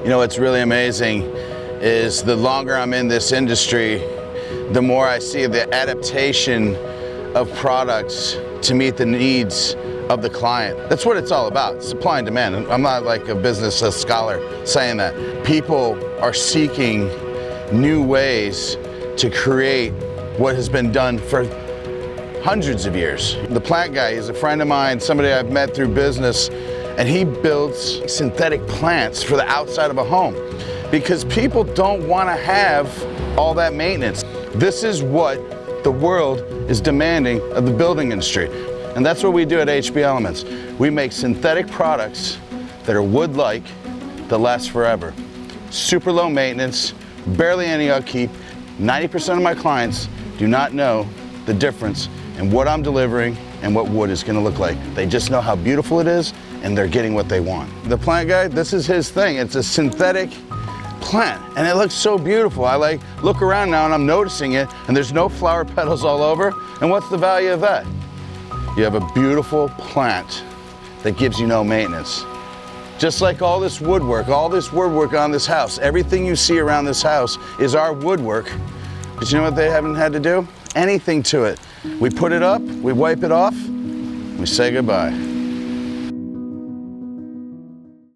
You know, what's really amazing is the longer I'm in this industry, the more I see the adaptation of products to meet the needs of the client. That's what it's all about, supply and demand. I'm not like a business scholar saying that. People are seeking new ways to create what has been done for hundreds of years. The plant guy is a friend of mine, somebody I've met through business, and he builds synthetic plants for the outside of a home because people don't want to have all that maintenance. This is what the world is demanding of the building industry. And that's what we do at HB Elements. We make synthetic products that are wood-like, that last forever. Super low maintenance, barely any upkeep. 90% of my clients do not know the difference in what I'm delivering and what wood is going to look like. They just know how beautiful it is and they're getting what they want. The plant guy, this is his thing. It's a synthetic plant and it looks so beautiful. I look around now and I'm noticing it and there's no flower petals all over. And what's the value of that? You have a beautiful plant that gives you no maintenance. Just like all this woodwork on this house, everything you see around this house is our woodwork. But you know what they haven't had to do? Anything to it. We put it up, we wipe it off, we say goodbye.